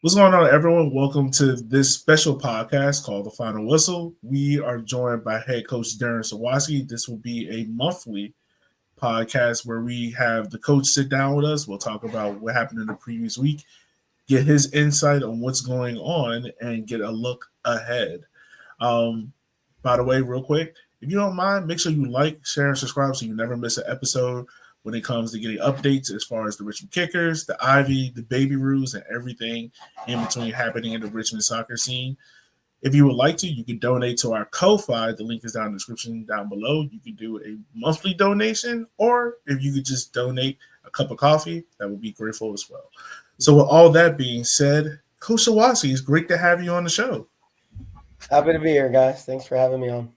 What's going on, everyone? Welcome to this special podcast called The Final Whistle. We are joined by head coach Darren Sawatzky. This will be a monthly podcast where we have the coach sit down with us. We'll talk about what happened in the previous week, get his insight on what's going on, and get a look ahead. Um, by the way, real quick, if you don't mind, make sure you like, share, and subscribe so you never miss an episode when it comes to getting updates as far as the Richmond Kickers, the Ivy, the Baby Roos, and everything in between happening in the Richmond soccer scene. If you would like to, you can donate to our Ko-Fi. The link is down in the description down below. You can do a monthly donation, or if you could just donate a cup of coffee, that would be grateful as well. So with all that being said, Coach Sawatzky, it's great to have you on the show. Happy to be here, guys. Thanks for having me on.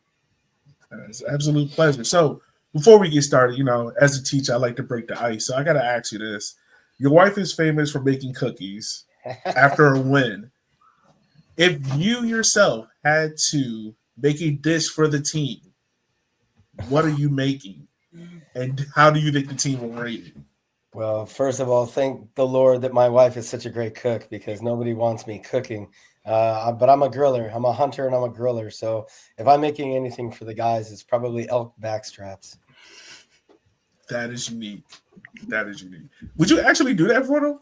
It's an absolute pleasure. So before we get started, as a teacher, I like to break the ice. So I got to ask you this. Your wife is famous for making cookies after a win. If you yourself had to make a dish for the team, what are you making? And how do you think the team will rate it? Well, first of all, thank the Lord that my wife is such a great cook because nobody wants me cooking. But I'm a griller. I'm a hunter and I'm a griller. So if I'm making anything for the guys, it's probably elk back straps. That is unique. That is unique. Would you actually do that for them?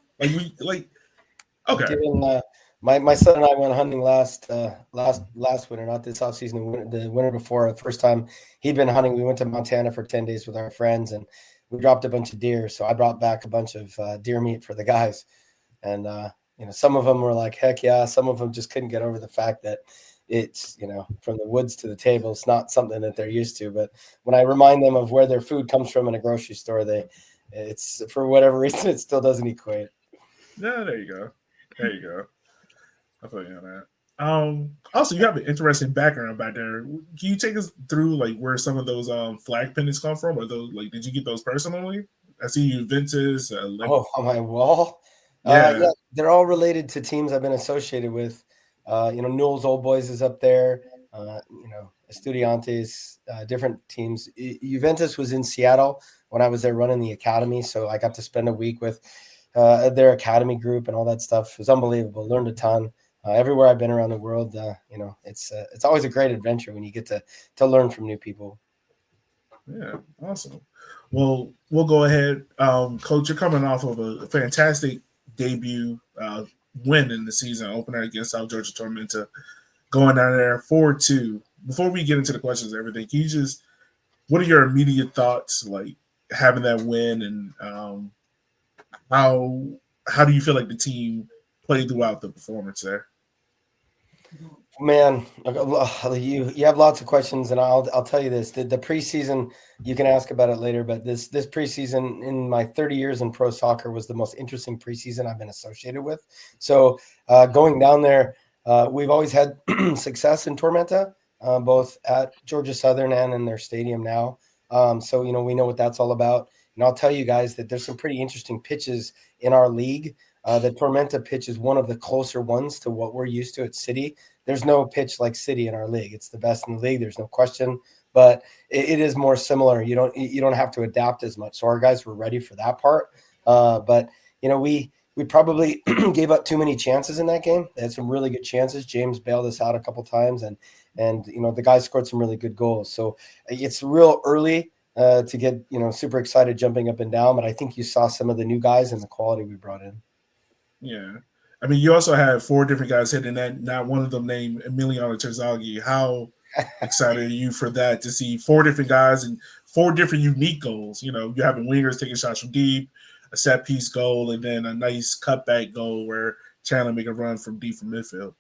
Okay. Given, my son and I went hunting last winter, not this off season, the winter before. The first time he'd been hunting, we went to Montana for 10 days with our friends, and we dropped a bunch of deer. So I brought back a bunch of deer meat for the guys, and some of them were like, heck yeah. Some of them just couldn't get over the fact that it's, from the woods to the table. It's not something that they're used to. But when I remind them of where their food comes from in a grocery store, it's for whatever reason, it still doesn't equate. Yeah, there you go. There you go. I feel you on that. Also, you have an interesting background back there. Can you take us through where some of those flag pendants come from, or those did you get those personally? I see you Ventus. On my wall. Yeah. They're all related to teams I've been associated with. Newell's Old Boys is up there. Estudiantes, different teams. Juventus was in Seattle when I was there running the academy, so I got to spend a week with their academy group and all that stuff. It was unbelievable. Learned a ton. Everywhere I've been around the world, it's always a great adventure when you get to learn from new people. Yeah, awesome. Well, we'll go ahead. Coach, you're coming off of a fantastic debut win in the season opener against South Georgia Tormenta, going down there 4-2. Before we get into the questions and everything, can you just, what are your immediate thoughts, having that win, and how do you feel like the team played throughout the performance there? Man, you have lots of questions, and I'll tell you this: the preseason, you can ask about it later, but this preseason in my 30 years in pro soccer was the most interesting preseason I've been associated with. So going down there, we've always had success in Tormenta, both at Georgia Southern and in their stadium now. So we know what that's all about. And I'll tell you guys that there's some pretty interesting pitches in our league. The Tormenta pitch is one of the closer ones to what we're used to at City. There's no pitch like City in our league. It's the best in the league. There's no question, but it is more similar. You don't have to adapt as much. So our guys were ready for that part. But we probably gave up too many chances in that game. They had some really good chances. James bailed us out a couple times, and the guys scored some really good goals. So it's real early to get super excited jumping up and down. But I think you saw some of the new guys and the quality we brought in. Yeah. I mean, you also had 4 different guys hitting that, not one of them named Emiliano Terzaghi. How excited are you for that, to see 4 different guys and 4 different unique goals? You having wingers taking shots from deep, a set piece goal, and then a nice cutback goal where Chandler make a run from deep from midfield.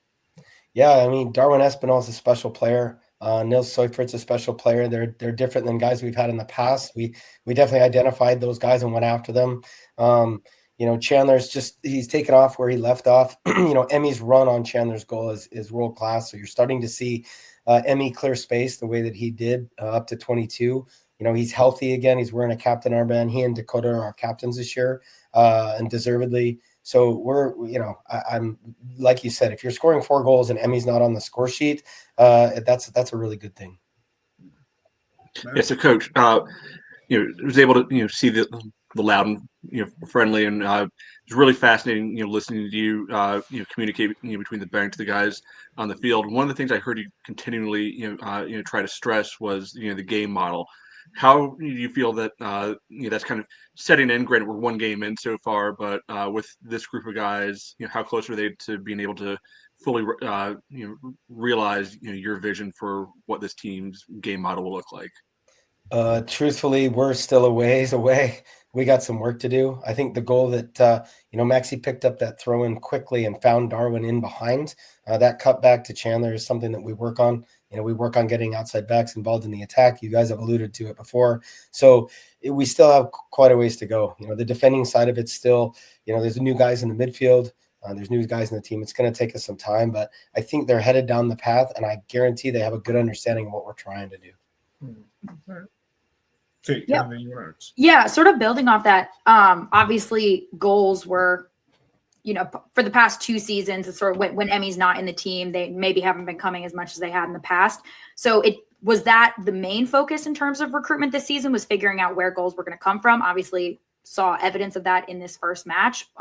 Yeah, I mean, Darwin Espinal is a special player. Nils Seufert's a special player. They're different than guys we've had in the past. We definitely identified those guys and went after them. Chandler's he's taken off where he left off. Emmy's run on Chandler's goal is world class. So you're starting to see Emmy clear space the way that he did up to 22. He's healthy again. He's wearing a captain armband. He and Dakota are our captains this year, and deservedly. So I'm like you said, if you're scoring 4 goals and Emmy's not on the score sheet, that's a really good thing. Yeah, so Coach, was able to see the loud and friendly, and it's really fascinating listening to you communicate between the bank to the guys on the field. One of the things I heard you continually try to stress was the game model. How do you feel that that's kind of setting in? Granted, we're one game in so far, but with this group of guys, how close are they to being able to fully realize your vision for what this team's game model will look like? Truthfully, we're still a ways away. We got some work to do. I think the goal that Maxey picked up that throw in quickly and found Darwin in behind. That cut back to Chandler is something that we work on. We work on getting outside backs involved in the attack. You guys have alluded to it before. So we still have quite a ways to go. The defending side of it's still, there's new guys in the midfield. There's new guys in the team. It's going to take us some time, but I think they're headed down the path, and I guarantee they have a good understanding of what we're trying to do. Mm-hmm. Okay, yeah, sort of building off that. Obviously, goals were, for the past 2 seasons, it's sort of when Emmy's not in the team, they maybe haven't been coming as much as they had in the past. So it was that the main focus in terms of recruitment this season was figuring out where goals were going to come from. Obviously, saw evidence of that in this first match.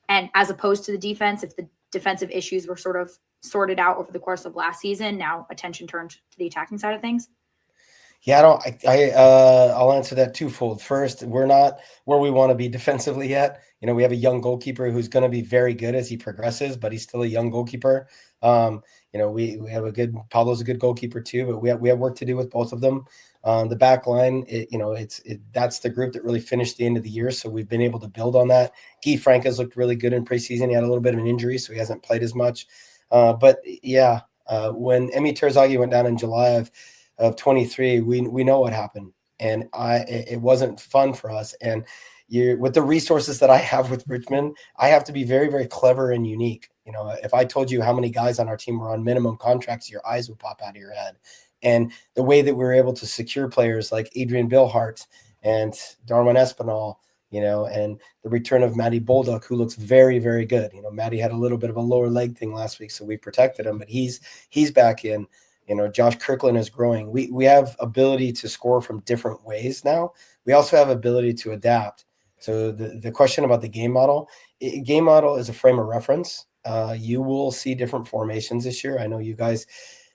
And as opposed to the defense, if the defensive issues were sort of sorted out over the course of last season, now attention turned to the attacking side of things. Yeah, I'll answer that twofold. First, we're not where we want to be defensively yet. We have a young goalkeeper who's going to be very good as he progresses, but he's still a young goalkeeper. We have Pablo's a good goalkeeper too, but we have work to do with both of them. The back line, that's the group that really finished the end of the year, so we've been able to build on that. Guy Frank has looked really good in preseason. He had a little bit of an injury, so he hasn't played as much. But yeah, when Emmy Terzaghi went down in July of 23, we know what happened, and it wasn't fun for us. And with the resources that I have with Richmond, I have to be very, very clever and unique. If I told you how many guys on our team were on minimum contracts, your eyes would pop out of your head. And the way that we were able to secure players like Adrian Billhart and Darwin Espinal, and the return of Matty Bolduc, who looks very, very good. Matty had a little bit of a lower leg thing last week, so we protected him, but he's back in. Josh Kirkland is growing. We have ability to score from different ways now. We also have ability to adapt. So the question about the game model is a frame of reference. You will see different formations this year. I know you guys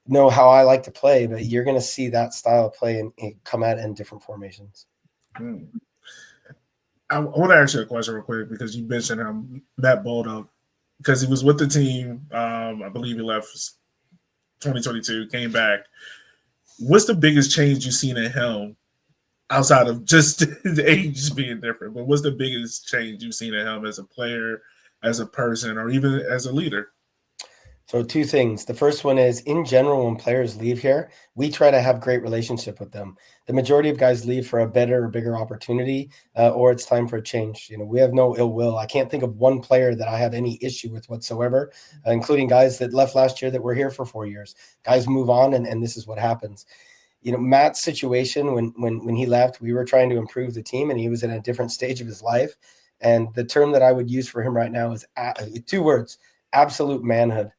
know how I like to play, but you're going to see that style of play and come at in different formations. I want to ask you a question real quick because you mentioned Matt Bolduc because he was with the team. I believe he left 2022, came back. What's the biggest change you've seen in him outside of just the age being different? But what's the biggest change you've seen in him as a player, as a person, or even as a leader? So 2 things. The first one is, in general, when players leave here, we try to have great relationship with them. The majority of guys leave for a better or bigger opportunity, or it's time for a change. We have no ill will. I can't think of one player that I have any issue with whatsoever, including guys that left last year that were here for 4 years. Guys move on, and this is what happens. Matt's situation, when he left, we were trying to improve the team, and he was in a different stage of his life. And the term that I would use for him right now is 2 words: absolute manhood.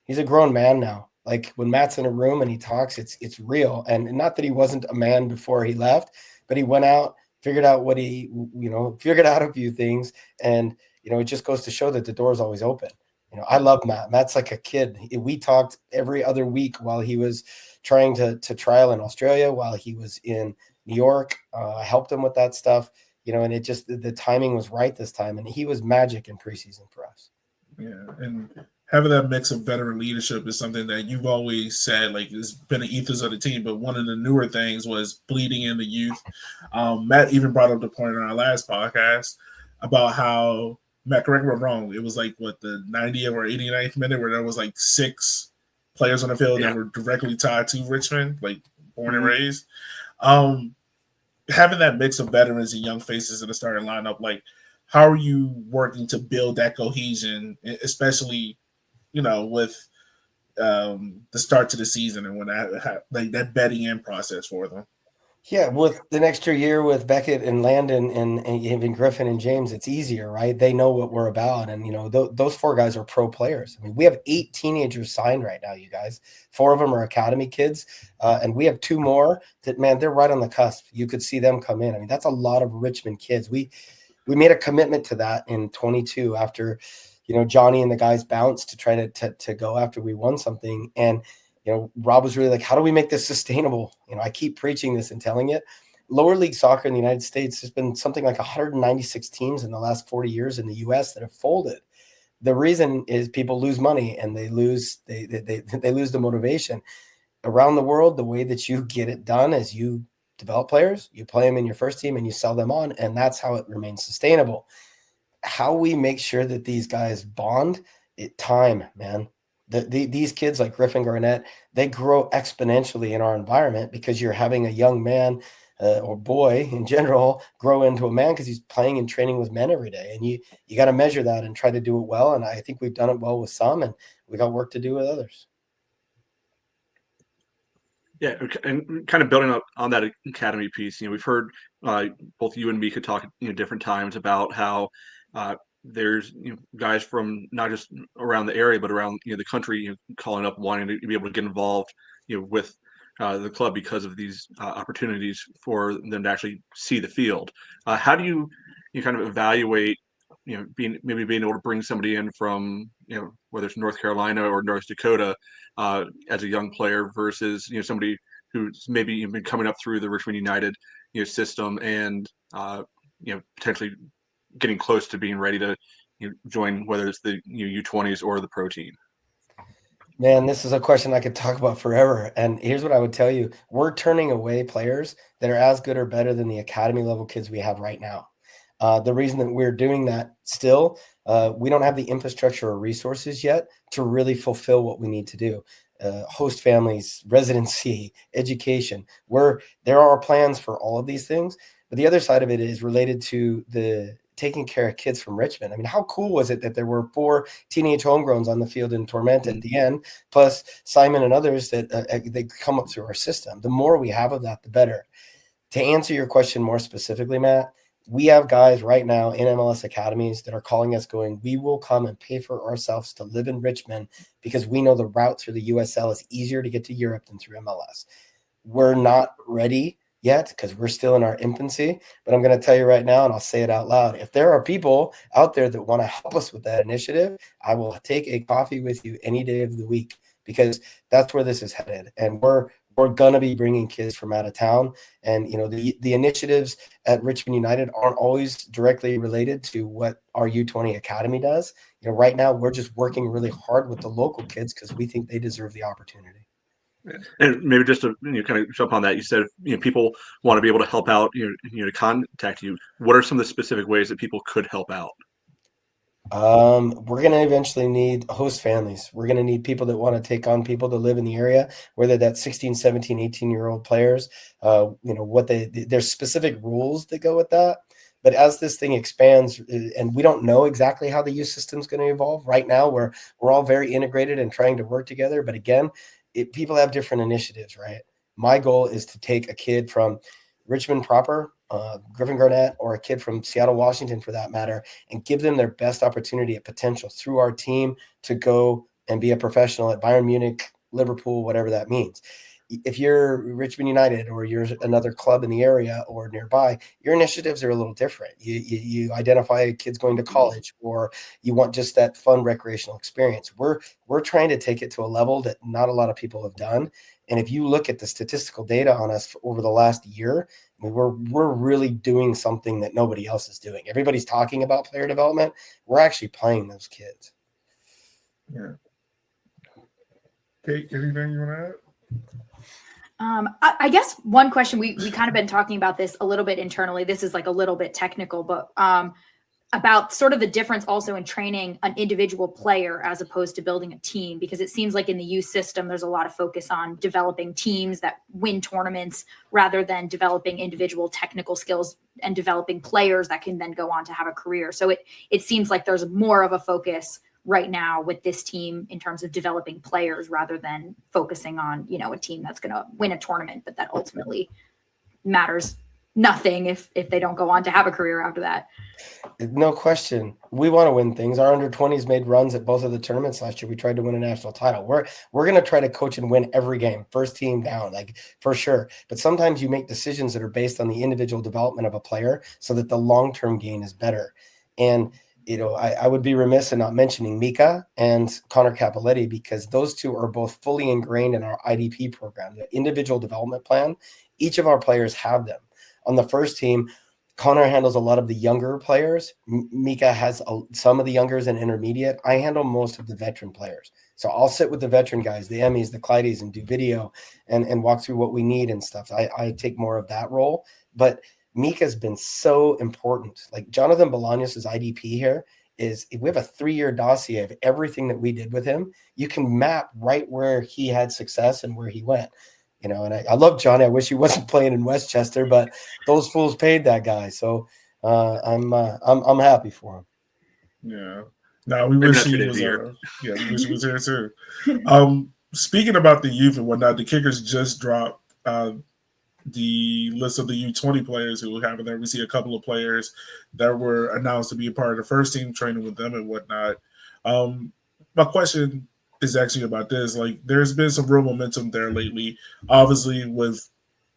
He's a grown man now. Like when Matt's in a room and he talks, it's real. And not that he wasn't a man before he left, but he went out, figured out figured out a few things. And, it just goes to show that the door is always open. I love Matt. Matt's like a kid. We talked every other week while he was trying to trial in Australia, while he was in New York. I helped him with that stuff, and it just, the timing was right this time. And he was magic in preseason for us. Yeah. And having that mix of veteran leadership is something that you've always said, like it's been an ethos of the team. But one of the newer things was bleeding in the youth. Matt even brought up the point in our last podcast about how, Matt, correct me if I'm wrong, it was like the 90th or 89th minute where there was like 6 players on the field that were directly tied to Richmond, like born and raised. Having that mix of veterans and young faces in the starting lineup, like how are you working to build that cohesion, especially with the start to the season and when that bedding in process for them? Yeah, with the extra year with Beckett and Landon and even Griffin and James, it's easier, right? They know what we're about. And, those four guys are pro players. I mean, we have 8 teenagers signed right now, you guys. 4 of them are academy kids. And we have 2 more that, man, they're right on the cusp. You could see them come in. I mean, that's a lot of Richmond kids. We made a commitment to that in 22 after, Johnny and the guys bounced to try to go after we won something. And, Rob was really like, how do we make this sustainable? I keep preaching this and telling it. Lower league soccer in the United States, there's been something like 196 teams in the last 40 years in the US that have folded. The reason is people lose money and they lose the motivation. Around the world, the way that you get it done is you develop players, you play them in your first team and you sell them on, and that's how it remains sustainable. How we make sure that these guys bond, time, man. These kids like Griffin Garnett, they grow exponentially in our environment because you're having a young man or boy in general grow into a man because he's playing and training with men every day. And you got to measure that and try to do it well. And I think we've done it well with some, and we got work to do with others. Yeah, and kind of building up on that academy piece, we've heard both you and me could talk at different times about how there's guys from not just around the area but around the country calling up wanting to be able to get involved with the club because of these opportunities for them to actually see the field. How do you kind of evaluate being able to bring somebody in from whether it's North Carolina or North Dakota as a young player versus somebody who's maybe been coming up through the Richmond United system and potentially getting close to being ready to join whether it's the U20s or the pro team? Man, this is a question I could talk about forever. And here's what I would tell you. We're turning away players that are as good or better than the academy level kids we have right now. The reason that we're doing that still, we don't have the infrastructure or resources yet to really fulfill what we need to do. Host families, residency, education, there are plans for all of these things. But the other side of it is related to the taking care of kids from Richmond. I mean, how cool was it that there were 4 teenage homegrowns on the field in Tormenta at the end, plus Simon and others that they come up through our system. The more we have of that, the better. To answer your question more specifically, Matt, we have guys right now in MLS academies that are calling us going, we will come and pay for ourselves to live in Richmond because we know the route through the USL is easier to get to Europe than through MLS. We're not ready yet because we're still in our infancy, but I'm going to tell you right now, and I'll say it out loud. If there are people out there that want to help us with that initiative, I will take a coffee with you any day of the week because that's where this is headed. And we're going to be bringing kids from out of town. And, the initiatives at Richmond United aren't always directly related to what our U20 Academy does. Right now we're just working really hard with the local kids because we think they deserve the opportunity. And maybe just to kind of jump on that, you said people want to be able to help out, to contact you. What are some of the specific ways that people could help out? We're going to eventually need host families. We're going to need people that want to take on people to live in the area, whether that's 16, 17, 18-year-old players. There's specific rules that go with that. But as this thing expands, and we don't know exactly how the youth system is going to evolve. Right now, we're all very integrated and trying to work together. But again, people have different initiatives, right? My goal is to take a kid from Richmond proper, Griffin Garnett, or a kid from Seattle, Washington, for that matter, and give them their best opportunity at potential through our team to go and be a professional at Bayern Munich, Liverpool, whatever that means. If you're Richmond United or you're another club in the area or nearby, your initiatives are a little different. You identify kids going to college, or you want just that fun recreational experience. We're trying to take it to a level that not a lot of people have done. And if you look at the statistical data on us over the last year, I mean, we're really doing something that nobody else is doing. Everybody's talking about player development. We're actually playing those kids. Yeah. Kate, anything you want to add? I guess one question we kind of been talking about this a little bit internally. This is like a little bit technical, but about sort of the difference also in training an individual player as opposed to building a team, because it seems like in the youth system, there's a lot of focus on developing teams that win tournaments rather than developing individual technical skills and developing players that can then go on to have a career. So it seems like there's more of a focus right now with this team in terms of developing players rather than focusing on, a team that's going to win a tournament, but that ultimately matters nothing if they don't go on to have a career after that. No question. We want to win things. Our under-20s made runs at both of the tournaments last year. We tried to win a national title. We're going to try to coach and win every game, first team down, like for sure. But sometimes you make decisions that are based on the individual development of a player so that the long-term gain is better. And, I would be remiss in not mentioning Mika and Connor Capoletti, because those two are both fully ingrained in our IDP program, the individual development plan. Each of our players have them. On the first team, Connor handles a lot of the younger players. Mika has some of the youngers and intermediate. I handle most of the veteran players. So I'll sit with the veteran guys, the Emmys, the Clydes, and do video and walk through what we need and stuff. I take more of that role. But Mika's been so important. Like Jonathan Bolaños' IDP here is, we have a 3-year dossier of everything that we did with him. You can map right where he had success and where he went. And I love Johnny. I wish he wasn't playing in Westchester, but those fools paid that guy. So I'm happy for him. Yeah. No, we wish he was here. Yeah, we wish he was here too. Speaking about the youth and whatnot, the Kickers just dropped the list of the U20 players who have in there. We see a couple of players that were announced to be a part of the first team, training with them and whatnot. My question is actually about this. Like, there's been some real momentum there lately. Obviously,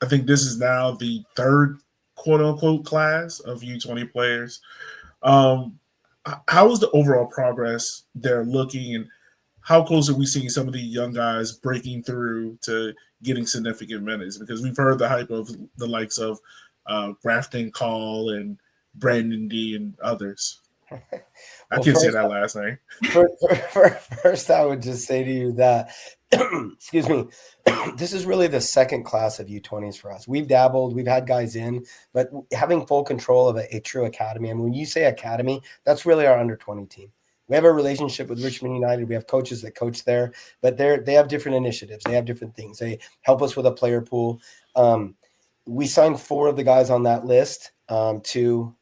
I think this is now the third quote unquote class of U20 players. How is the overall progress there looking, and how close are we seeing some of the young guys breaking through to getting significant minutes? Because we've heard the hype of the likes of Grafton Call and Brandon D and others. I can't say that last name. First, I would just say to you that, excuse me, this is really the second class of U20s for us. We've dabbled, we've had guys in, but having full control of a true academy. And when you say academy, that's really our under 20 team. We have a relationship with Richmond United. We have coaches that coach there, but they have different initiatives. They have different things. They help us with a player pool. We signed 4 of the guys on that list to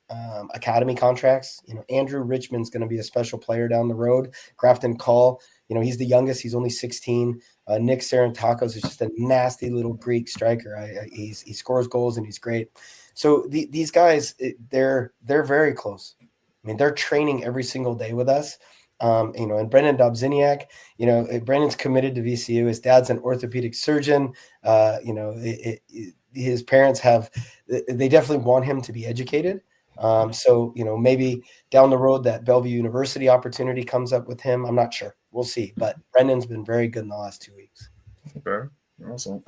academy contracts. Andrew Richmond's going to be a special player down the road. Grafton Call, he's the youngest. He's only 16. Nick Sarantakos is just a nasty little Greek striker. He scores goals and he's great. So these guys, they're very close. I mean, they're training every single day with us. And Brendan Dobziniak, Brendan's committed to VCU. His dad's an orthopedic surgeon. His parents they definitely want him to be educated. So maybe down the road that Bellevue University opportunity comes up with him. I'm not sure. We'll see. But Brendan's been very good in the last 2 weeks. Okay, awesome.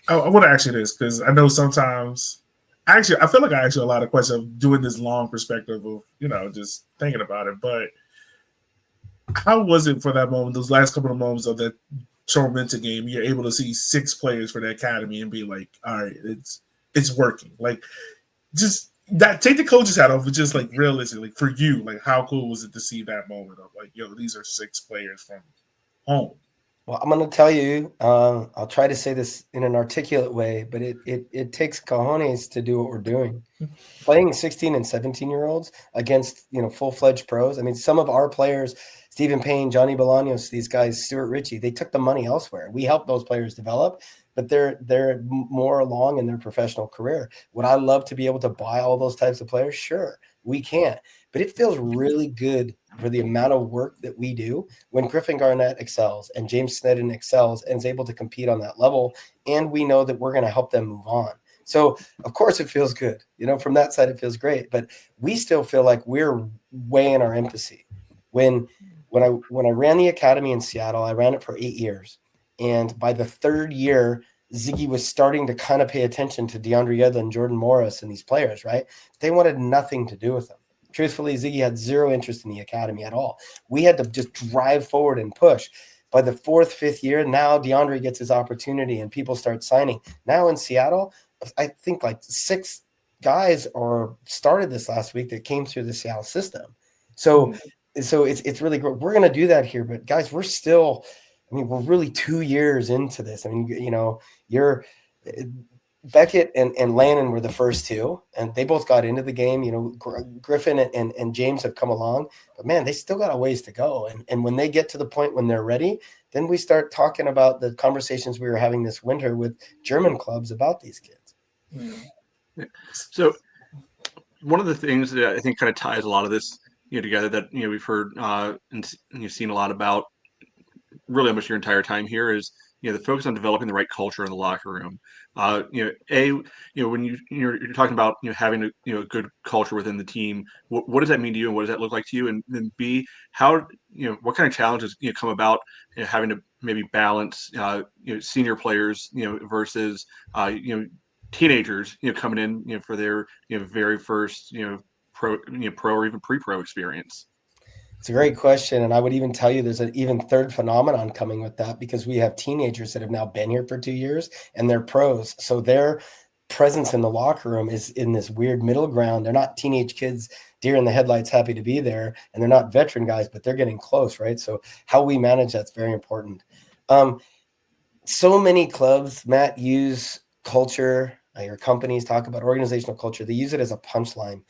I want to ask you this, because I know sometimes. Actually, I feel like I asked you a lot of questions of doing this long perspective of, just thinking about it. But how was it for that moment, those last couple of moments of that Tormenta game? You're able to see 6 players for the academy and be like, all right, it's working. Like, just that, take the coach's hat off, but just like realistically, like for you, like how cool was it to see that moment of like, yo, these are 6 players from home? Well, I'm going to tell you, I'll try to say this in an articulate way, but it takes cojones to do what we're doing. Playing 16 and 17-year-olds against, full-fledged pros. I mean, some of our players, Stephen Payne, Johnny Bolaños, these guys, Stuart Ritchie, they took the money elsewhere. We helped those players develop, but they're more along in their professional career. Would I love to be able to buy all those types of players? Sure, we can't. But it feels really good for the amount of work that we do when Griffin Garnett excels and James Sneddon excels and is able to compete on that level. And we know that we're going to help them move on. So, of course, it feels good. From that side, it feels great. But we still feel like we're way in our infancy. When I ran the academy in Seattle, I ran it for 8 years. And by the 3rd year, Ziggy was starting to kind of pay attention to DeAndre Yedlin, Jordan Morris, and these players, right? They wanted nothing to do with them. Truthfully, Ziggy had zero interest in the academy at all. We had to just drive forward and push. By the 4th, 5th year, now DeAndre gets his opportunity and people start signing. Now in Seattle, I think like 6 guys started this last week that came through the Seattle system. So it's really great. We're going to do that here, but guys, we're still, we're really 2 years into this. I mean, Beckett and Lannon were the first 2, and they both got into the game. Griffin and James have come along, but man, they still got a ways to go. And when they get to the point when they're ready, then we start talking about the conversations we were having this winter with German clubs about these kids. Yeah. So one of the things that I think kind of ties a lot of this together that we've heard and you've seen a lot about really almost your entire time here is the focus on developing the right culture in the locker room. When you're talking about having a good culture within the team, what does that mean to you, and what does that look like to you? And then B, how what kind of challenges come about having to maybe balance senior players versus teenagers coming in for their very first pro or even pre-pro experience. It's a great question. And I would even tell you there's an even third phenomenon coming with that, because we have teenagers that have now been here for 2 years and they're pros. So their presence in the locker room is in this weird middle ground. They're not teenage kids, deer in the headlights, happy to be there. And they're not veteran guys, but they're getting close, right? So how we manage that's very important. So many clubs, Matt, use culture. Your companies talk about organizational culture. They use it as a punchline.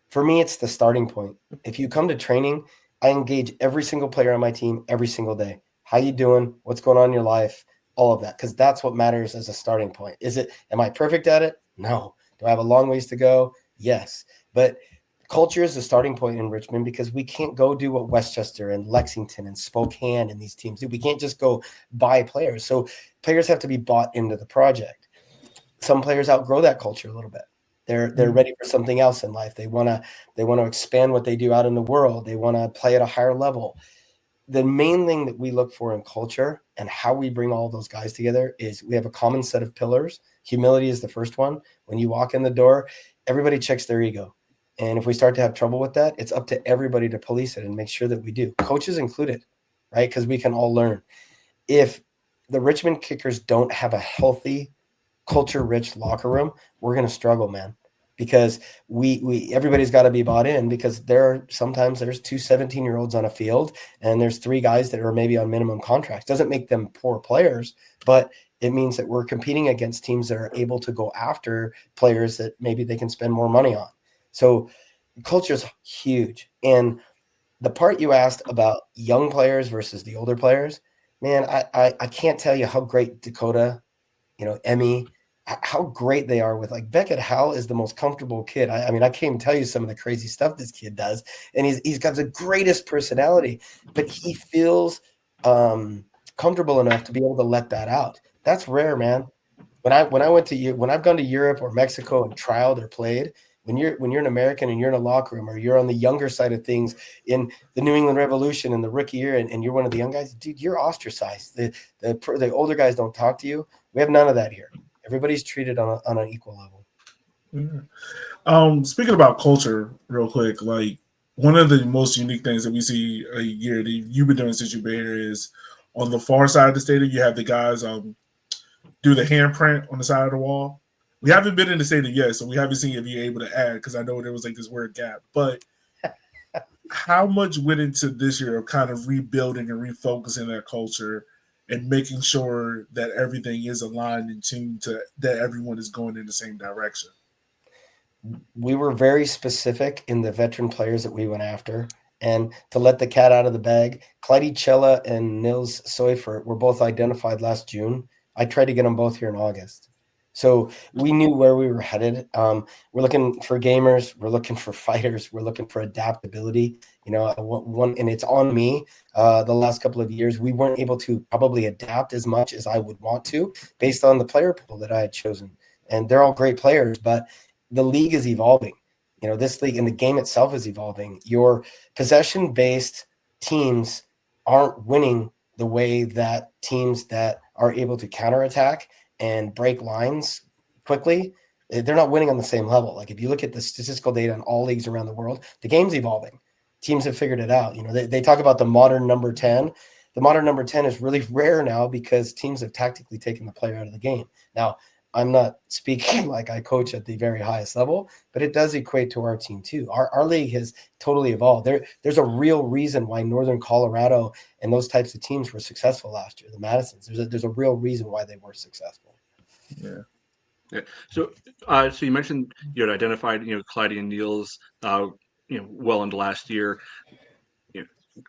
For me, it's the starting point. If you come to training, I engage every single player on my team every single day. How you doing? What's going on in your life? All of that, because that's what matters as a starting point. Am I perfect at it? No. Do I have a long ways to go? Yes. But culture is the starting point in Richmond, because we can't go do what Westchester and Lexington and Spokane and these teams do. We can't just go buy players. So players have to be bought into the project. Some players outgrow that culture a little bit. They're ready for something else in life. They want to expand what they do out in the world. They want to play at a higher level. The main thing that we look for in culture and how we bring all those guys together is we have a common set of pillars. Humility is the first one. When you walk in the door, everybody checks their ego. And if we start to have trouble with that, it's up to everybody to police it and make sure that we do. Coaches included, right? Because we can all learn. If the Richmond Kickers don't have a healthy, culture-rich locker room, we're going to struggle, man, because everybody's got to be bought in, because sometimes there's 2 17-year-olds on a field and there's 3 guys that are maybe on minimum contracts. Doesn't make them poor players, but it means that we're competing against teams that are able to go after players that maybe they can spend more money on. So culture is huge. And the part you asked about young players versus the older players, man, I can't tell you how great Dakota, Emmy, how great they are with, like, Beckett Howell is the most comfortable kid. I mean, I can't even tell you some of the crazy stuff this kid does. And he's got the greatest personality, but he feels comfortable enough to be able to let that out. That's rare, man. When I've gone to Europe or Mexico and trialed or played, when you're an American and you're in a locker room, or you're on the younger side of things in the New England Revolution in the rookie year, and you're one of the young guys, dude, you're ostracized. The older guys don't talk to you. We have none of that here. Everybody's treated on an equal level. Yeah. Speaking about culture real quick, like, one of the most unique things that we see a year that you've been doing since you've been here is on the far side of the stadium, you have the guys do the handprint on the side of the wall. We haven't been in the stadium yet, so we haven't seen if you're able to add, because I know there was like this weird gap. But how much went into this year of kind of rebuilding and refocusing that culture and making sure that everything is aligned and tuned to that everyone is going in the same direction? We were very specific in the veteran players that we went after. And to let the cat out of the bag, Clyde Chella and Nils Seufert were both identified last June. I tried to get them both here in August. So we knew where we were headed. We're looking for gamers. We're looking for fighters. We're looking for adaptability. And it's on me. The last couple of years, we weren't able to probably adapt as much as I would want to, based on the player pool that I had chosen. And they're all great players, but the league is evolving. This league and the game itself is evolving. Your possession-based teams aren't winning the way that teams that are able to counterattack and break lines quickly, they're not winning on the same level. Like, if you look at the statistical data in all leagues around the world, the game's evolving. Teams have figured it out. They talk about the modern number 10. The modern number 10 is really rare now, because teams have tactically taken the player out of the game. Now, I'm not speaking like I coach at the very highest level, but it does equate to our team too. Our league has totally evolved. There's a real reason why Northern Colorado and those types of teams were successful last year. The Madisons, there's a real reason why they were successful. Yeah. So you mentioned you had identified Clyde and Niels well into last year.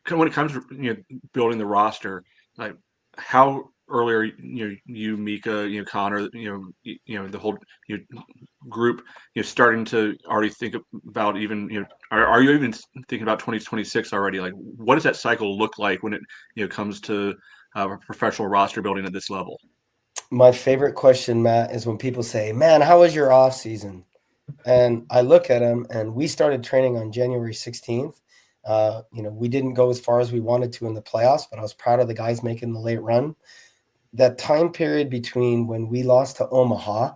When it comes to building the roster, like, how earlier, you, Mika, Connor, the whole group, starting to already think about even, are you even thinking about 2026 already? Like, what does that cycle look like when it comes to professional roster building at this level? My favorite question, Matt, is when people say, "Man, how was your off season?" And I look at them, and we started training on January 16th. We didn't go as far as we wanted to in the playoffs, but I was proud of the guys making the late run. That time period between when we lost to Omaha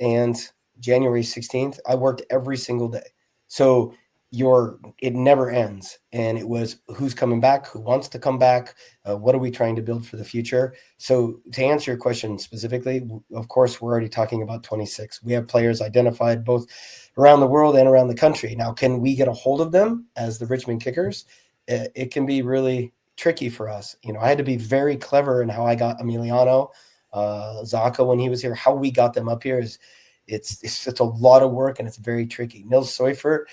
and January 16th, I worked every single day. So it never ends. And it was who's coming back, who wants to come back, what are we trying to build for the future? So to answer your question specifically, of course, we're already talking about 26. We have players identified both around the world and around the country. Now, can we get a hold of them as the Richmond Kickers? It can be really tricky for us. I had to be very clever in how I got Emiliano, Zaka when he was here. How we got them up here is it's a lot of work, and it's very tricky. Nils Seufert,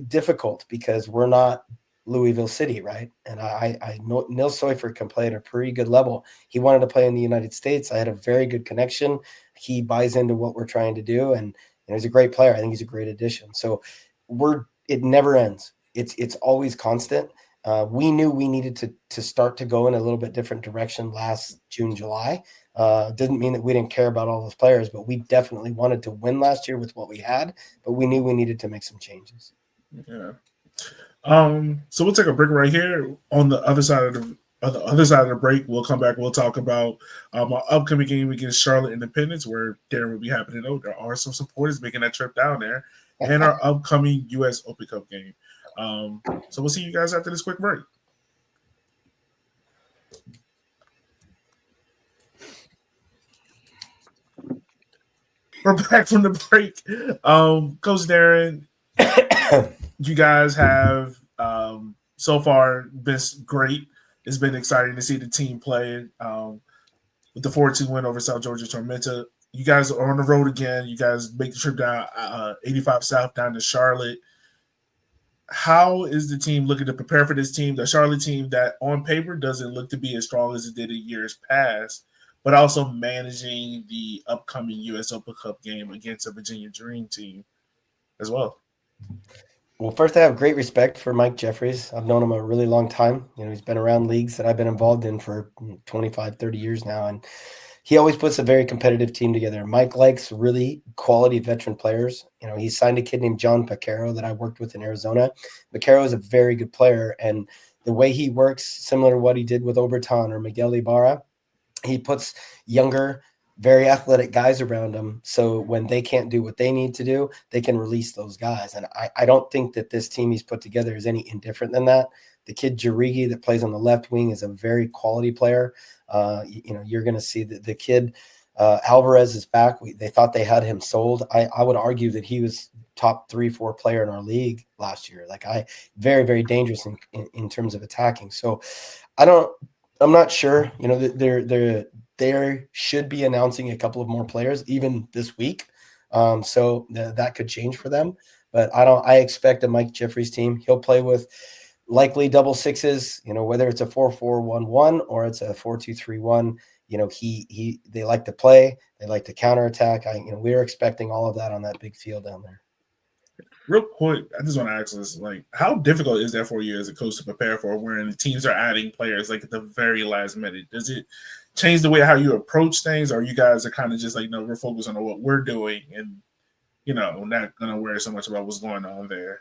difficult because we're not Louisville City, right? And I know Nils Seufert can play at a pretty good level. He wanted to play in the United States. I had a very good connection. He buys into what we're trying to do, and he's a great player. I think he's a great addition. So it never ends. It's always constant. We knew we needed to start to go in a little bit different direction last June, July. Didn't mean that we didn't care about all those players, but we definitely wanted to win last year with what we had, but we knew we needed to make some changes. Yeah. So we'll take a break right here. On the other side of the break, we'll come back. We'll talk about our upcoming game against Charlotte Independence, where Darren will be happy to know there are some supporters making that trip down there, and our upcoming U.S. Open Cup game. So we'll see you guys after this quick break. We're back from the break. Coach Darren, you guys have so far been great. It's been exciting to see the team play with the 4-2 win over South Georgia Tormenta. You guys are on the road again. You guys make the trip down 85 South down to Charlotte. How is the team looking to prepare for this team, the Charlotte team that on paper doesn't look to be as strong as it did in years past, but also managing the upcoming U.S. Open Cup game against a Virginia Dream team as well? Well, first, I have great respect for Mike Jeffries. I've known him a really long time. He's been around leagues that I've been involved in for 25, 30 years now, and he always puts a very competitive team together. Mike likes really quality veteran players. He signed a kid named John Pacaro that I worked with in Arizona. Pacaro is a very good player, and the way he works, similar to what he did with Obertan or Miguel Ibarra, he puts younger, very athletic guys around him. So when they can't do what they need to do, they can release those guys. And I don't think that this team he's put together is any indifferent than that. The kid Jarigi that plays on the left wing is a very quality player. You're going to see the kid Alvarez is back. They thought they had him sold. I would argue that he was top 3-4 player in our league last year. Very, very dangerous in terms of attacking. So I'm not sure. They should be announcing a couple of more players even this week. So that could change for them. But I expect a Mike Jeffries team. He'll play with likely double sixes, whether it's a 4-4-1-1 or it's a 4-2-3-1. They like to play, they like to counterattack. We're expecting all of that on that big field down there. Real quick, I just want to ask this: how difficult is that for you as a coach to prepare for when the teams are adding players at the very last minute? Does it change the way how you approach things, or you guys are kind of just no, we're focused on what we're doing and not going to worry so much about what's going on there?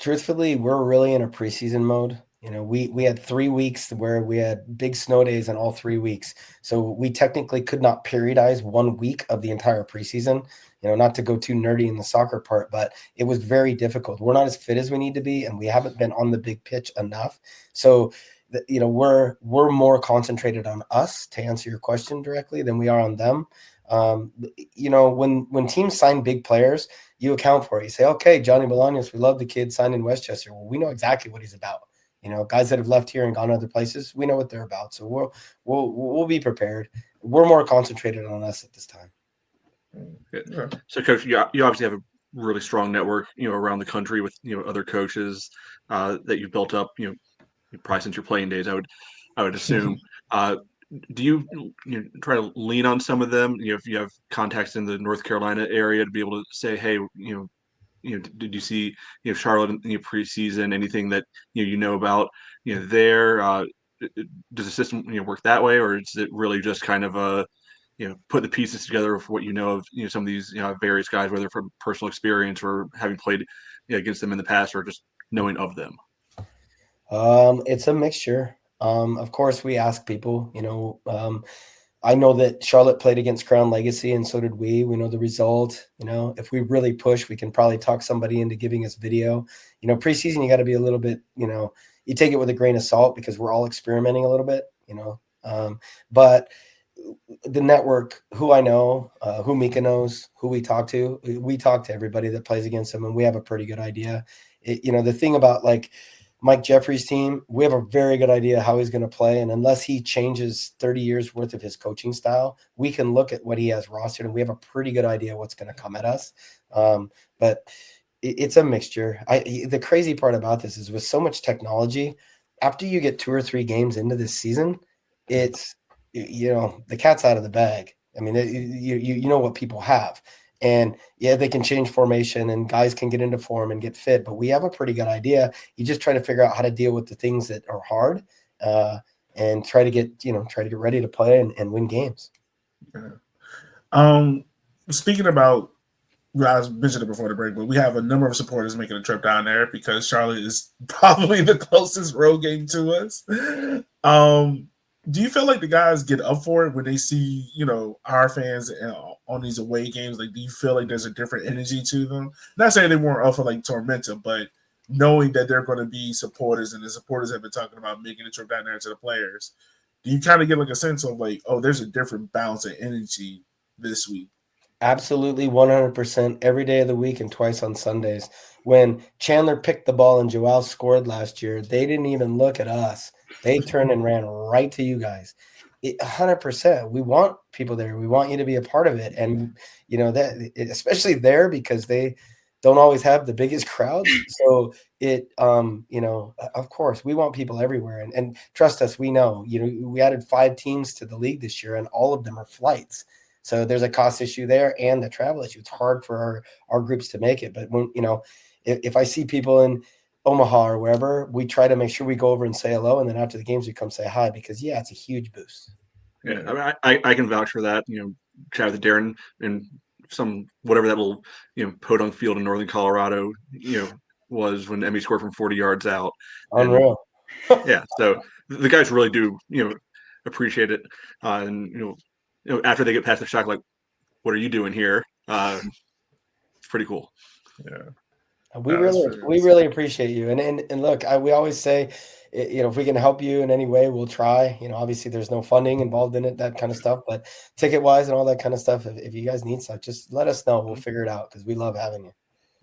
Truthfully, we're really in a preseason mode. We had 3 weeks where we had big snow days in all 3 weeks. So we technically could not periodize 1 week of the entire preseason, not to go too nerdy in the soccer part, but it was very difficult. We're not as fit as we need to be, and we haven't been on the big pitch enough. So, we're more concentrated on us, to answer your question directly, than we are on them. When teams sign big players, you account for it. You say, okay, Johnny Bolaños, we love the kid, signed in Westchester. Well, we know exactly what he's about. Guys that have left here and gone other places, we know what they're about. So we'll be prepared. We're more concentrated on us at this time. Good. So, Coach, you obviously have a really strong network, around the country with other coaches that you've built up, probably since your playing days. I would assume. do you, try to lean on some of them? If you have contacts in the North Carolina area to be able to say, hey, did you see, Charlotte in preseason? Anything that about, there? Does the system work that way, or is it really just kind of a put the pieces together of what of some of these various guys, whether from personal experience or having played against them in the past, or just knowing of them? It's a mixture. Of course, we ask people. I know that Charlotte played against Crown Legacy, and so did we. We know the result. If we really push, we can probably talk somebody into giving us video. Preseason, you got to be a little bit. You take it with a grain of salt because we're all experimenting a little bit. But the network, who I know, who Mika knows, who we talk to everybody that plays against them, and we have a pretty good idea. The thing about like Mike Jeffrey's team, we have a very good idea how he's going to play. And unless he changes 30 years worth of his coaching style, we can look at what he has rostered and we have a pretty good idea what's going to come at us. But it's a mixture. The crazy part about this is with so much technology, after you get 2 or 3 games into this season, it's, the cat's out of the bag. I mean, you know what people have. And yeah, they can change formation and guys can get into form and get fit, but we have a pretty good idea. You just try to figure out how to deal with the things that are hard and try to get ready to play and win games. Yeah. Speaking about, I mentioned it before the break, but we have a number of supporters making a trip down there because Charlotte is probably the closest road game to us. Do you feel like the guys get up for it when they see, our fans on these away games? Like, do you feel like there's a different energy to them? Not saying they weren't up for like Tormenta, but knowing that they're going to be supporters and the supporters have been talking about making a trip down there to the players, do you kind of get like a sense of like, oh, there's a different balance of energy this week? Absolutely, 100% every day of the week and twice on Sundays. When Chandler picked the ball and Joel scored last year, they didn't even look at us. They turned and ran right to you guys. 100%. We want people there. We want you to be a part of it. And, especially there because they don't always have the biggest crowds. So of course, we want people everywhere. And trust us, we know. We added 5 teams to the league this year, and all of them are flights. So there's a cost issue there and the travel issue. It's hard for our groups to make it. But when if I see people in Omaha or wherever, we try to make sure we go over and say hello, and then after the games we come say hi because it's a huge boost. Yeah, I can vouch for that. Chat with Darren and some whatever that little podunk field in northern Colorado was when Emmy scored from 40 yards out. Unreal. Yeah, so the guys really do appreciate it, and after they get past the shock, like, what are you doing here? It's pretty cool. Yeah. We really appreciate you. And look, we always say, if we can help you in any way, we'll try. Obviously there's no funding involved in it, that kind of stuff, but ticket wise and all that kind of stuff, if you guys need stuff, just let us know. We'll figure it out because we love having you.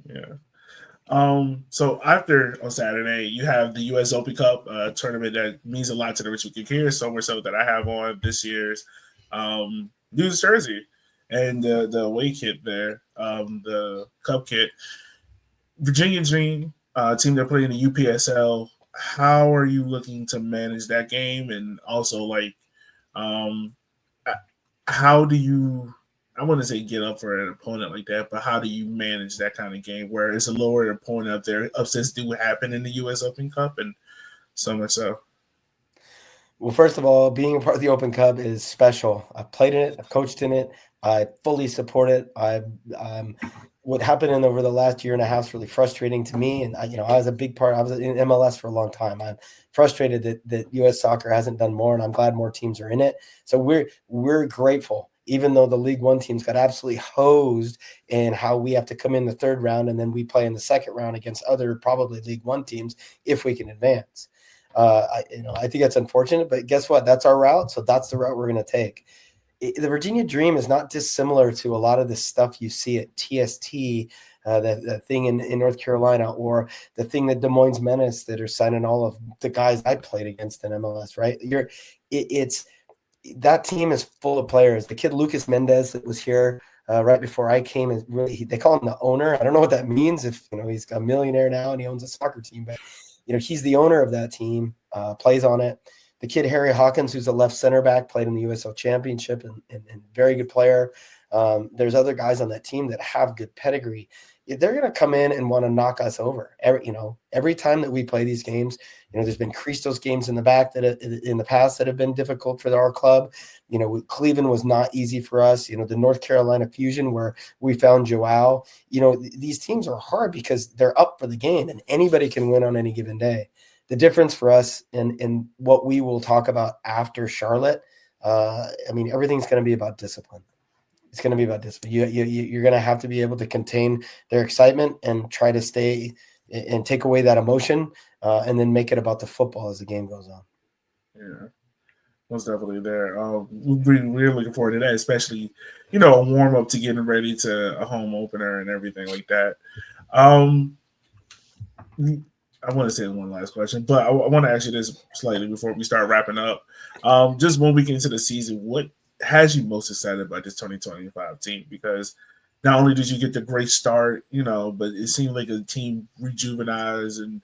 Yeah. So after on Saturday, you have the U.S. Open Cup tournament that means a lot to the Richmond Kickers, so much so that I have on this year's news jersey and the away kit there, the cup kit. Virginia Dream team that played in the UPSL. How are you looking to manage that game? And also, like, how do you, I want to say get up for an opponent like that, but how do you manage that kind of game where it's a lower opponent up there? Upsets do happen in the U.S. Open Cup and so much so. Well, first of all, being a part of the Open Cup is special. I've played in it. I've coached in it. I fully support it. What happened over the last year and a half is really frustrating to me. And I was a big part. I was in MLS for a long time. I'm frustrated that U.S. soccer hasn't done more, and I'm glad more teams are in it. So we're grateful, even though the League One teams got absolutely hosed in how we have to come in the 3rd round and then we play in the 2nd round against other probably League One teams if we can advance. I think that's unfortunate, but guess what? That's our route. So that's the route we're going to take. The Virginia Dream is not dissimilar to a lot of the stuff you see at TST, that thing in North Carolina, or the thing that Des Moines Menace that are signing all of the guys I played against in MLS, right? That team is full of players. The kid Lucas Mendez that was here right before I came is really, they call him the owner. I don't know what that means if he's a millionaire now and he owns a soccer team, but he's the owner of that team, plays on it. The kid Harry Hawkins, who's a left center back, played in the USL Championship and very good player. There's other guys on that team that have good pedigree. They're going to come in and want to knock us over. Every time that we play these games, there's been Christos games in the back in the past that have been difficult for our club. Cleveland was not easy for us. The North Carolina Fusion where we found Joao. These teams are hard because they're up for the game and anybody can win on any given day. The difference for us and what we will talk about after Charlotte, everything's going to be about discipline. It's going to be about discipline. You're going to have to be able to contain their excitement and try to stay and take away that emotion and then make it about the football as the game goes on. Yeah, most definitely there. We're looking forward to that, especially, a warm up to getting ready to a home opener and everything like that. I want to say one last question, but I want to ask you this slightly before we start wrapping up. Just 1 week into the season, what has you most excited about this 2025 team? Because not only did you get the great start, but it seemed like a team rejuvenated and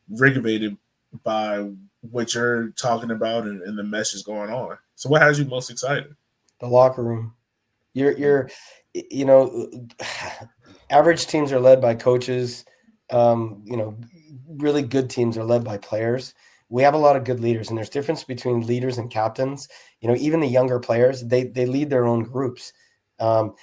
rejuvenated by what you're talking about and the message going on. So what has you most excited? The locker room. Average teams are led by coaches. Really good teams are led by players. We have a lot of good leaders, and there's difference between leaders and captains. Even the younger players, they lead their own groups. That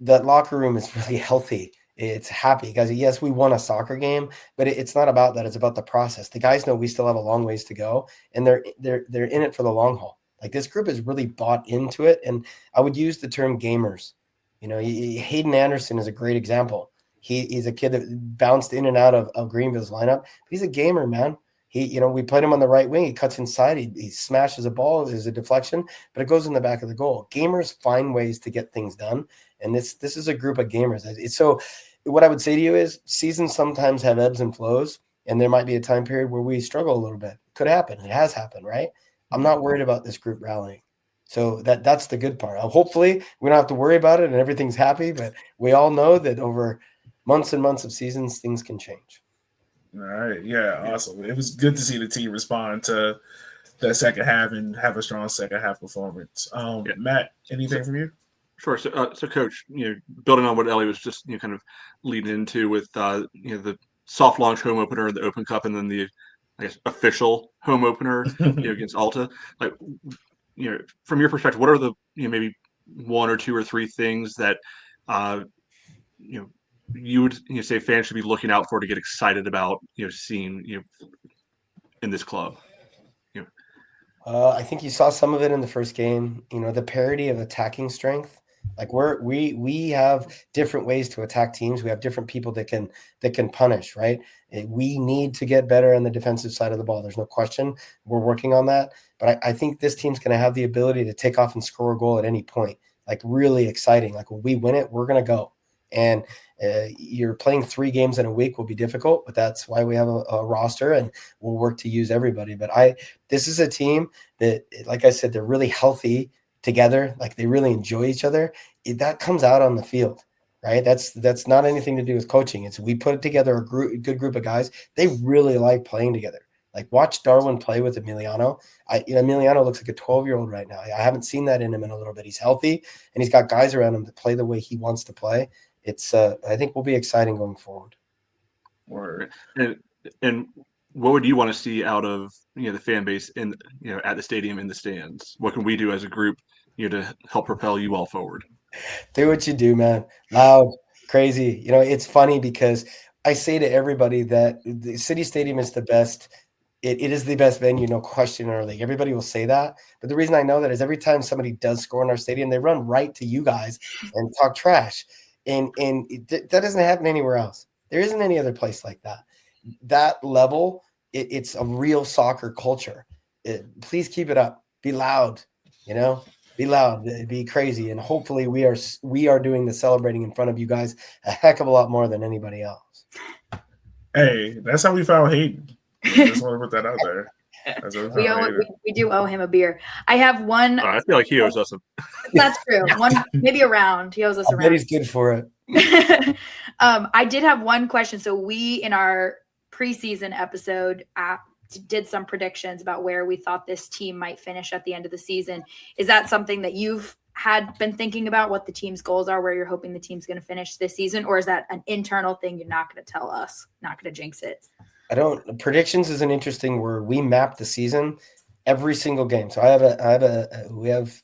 locker room is really healthy. It's happy, guys. Yes, we won a soccer game, but it's not about that. It's about the process. The guys know we still have a long ways to go, and they're in it for the long haul. Like, this group is really bought into it, and I would use the term gamers. Hayden Anderson is a great example. He's a kid that bounced in and out of Greenville's lineup. But he's a gamer, man. We played him on the right wing. He cuts inside. He smashes a ball. There's a deflection, but it goes in the back of the goal. Gamers find ways to get things done, and this is a group of gamers. So what I would say to you is seasons sometimes have ebbs and flows, and there might be a time period where we struggle a little bit. Could happen. It has happened, right? I'm not worried about this group rallying. So that's the good part. Hopefully we don't have to worry about it and everything's happy, but we all know that over months and months of seasons, things can change. All right. Yeah, awesome. It was good to see the team respond to the second half and have a strong second half performance. Matt, anything from you? Sure. So, Coach, building on what Ellie was just kind of leading into with the soft launch home opener, the Open Cup, and then the official home opener against Alta. Like, from your perspective, what are the maybe one or two or three things that you would say fans should be looking out for to get excited about seeing in this club? I think you saw some of it in the first game. The parity of attacking strength. Like, we have different ways to attack teams. We have different people that can punish, right? We need to get better on the defensive side of the ball. There's no question. We're working on that. But I think this team's going to have the ability to take off and score a goal at any point. Like, really exciting. Like, when we win it, we're going to go. And you're playing 3 games in a week will be difficult, but that's why we have a roster, and we'll work to use everybody. But this is a team that, like I said, they're really healthy together. Like, they really enjoy each other. That comes out on the field, right? That's not anything to do with coaching. It's we put together a good group of guys. They really like playing together. Like, watch Darwin play with Emiliano. Emiliano looks like a 12-year-old right now. I haven't seen that in him in a little bit. He's healthy, and he's got guys around him to play the way he wants to play. It's I think will be exciting going forward. Word. And what would you want to see out of the fan base in at the stadium, in the stands? What can we do as a group to help propel you all forward? Do what you do, man. Loud, crazy. It's funny because I say to everybody that the City Stadium is the best. It is the best venue, no question in our league. Everybody will say that. But the reason I know that is every time somebody does score in our stadium, they run right to you guys and talk trash. And that doesn't happen anywhere else. There isn't any other place like that. That level, it's a real soccer culture. Please keep it up. Be loud, be loud, be crazy. And hopefully we are doing the celebrating in front of you guys a heck of a lot more than anybody else. Hey, that's how we found Hayden. Just want to put that out there. We do owe him a beer. I have one. I feel like he owes us a. That's true. One, maybe a round. He owes us a round. Bet he's good for it. I did have one question. So we, in our preseason episode did some predictions about where we thought this team might finish at the end of the season. Is that something that you've had been thinking about, what the team's goals are, where you're hoping the team's going to finish this season? Or is that an internal thing you're not going to tell us, not going to jinx it? Predictions is an interesting word. We map the season every single game. So we have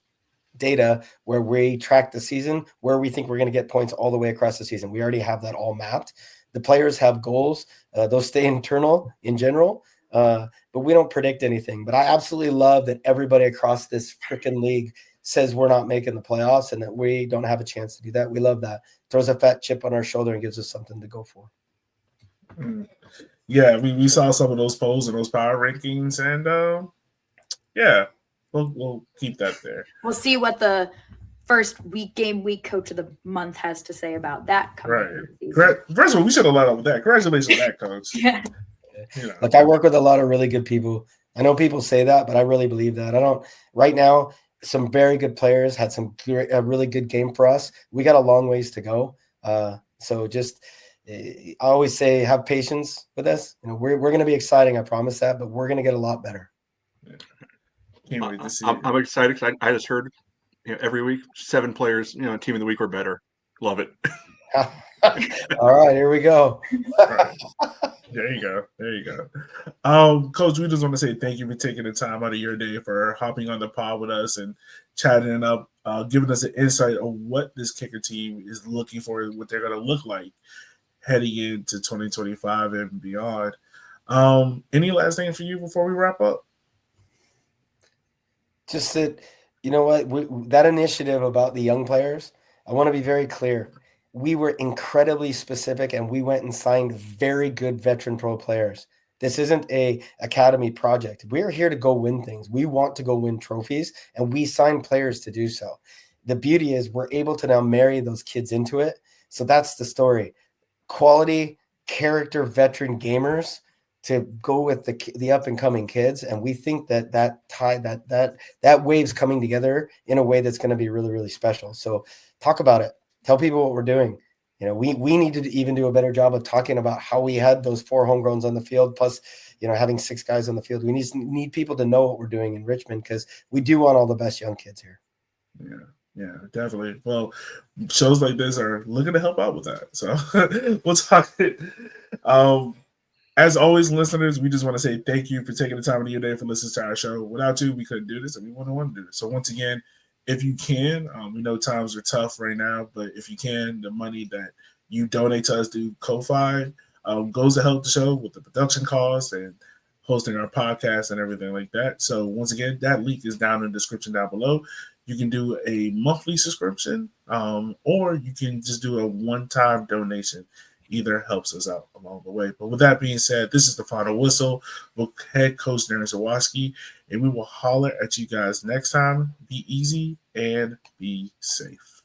data where we track the season, where we think we're going to get points all the way across the season. We already have that all mapped. The players have goals. Those stay internal in general, but we don't predict anything. But I absolutely love that everybody across this freaking league says we're not making the playoffs and that we don't have a chance to do that. We love that. Throws a fat chip on our shoulder and gives us something to go for. Yeah, we saw some of those polls and those power rankings, and yeah, we'll keep that there. We'll see what the first game week coach of the month has to say about that. Right. First of all, we should have let up with that. Congratulations on that, coach. Yeah. Look, I work with a lot of really good people. I know people say that, but I really believe that. Right now, some very good players had a really good game for us. We got a long ways to go. So just, I always say, have patience with us. We're going to be exciting. I promise that, but we're going to get a lot better. Yeah. Can't wait to see I'm excited because I just heard every week 7 players, team of the week or better. Love it. All right, here we go. Right. There you go. Coach, we just want to say thank you for taking the time out of your day for hopping on the pod with us and chatting up, giving us an insight on what this kicker team is looking for and what they're going to look like heading into 2025 and beyond. Any last thing for you before we wrap up? Just that, that initiative about the young players, I want to be very clear. We were incredibly specific, and we went and signed very good veteran pro players. This isn't a academy project. We're here to go win things. We want to go win trophies, and we sign players to do so. The beauty is we're able to now marry those kids into it. So that's the story. Quality, character, veteran gamers to go with the up and coming kids, and we think that wave's coming together in a way that's going to be really, really special. So talk about it. Tell people what we're doing. We need to even do a better job of talking about how we had those 4 homegrowns on the field, plus having 6 guys on the field. We need people to know what we're doing in Richmond, because we do want all the best young kids here. Yeah, definitely. Well, shows like this are looking to help out with that. So we'll talk it. As always, listeners, we just want to say thank you for taking the time of your day for listening to our show. Without you, we couldn't do this, and we wouldn't want to do this. So once again, if you can, we know times are tough right now, but if you can, the money that you donate to us through Ko-Fi goes to help the show with the production costs and hosting our podcast and everything like that. So once again, that link is down in the description down below. You can do a monthly subscription, or you can just do a one-time donation. Either helps us out along the way. But with that being said, this is the Final Whistle with head coach Darren Sawatzky, and we will holler at you guys next time. Be easy and be safe.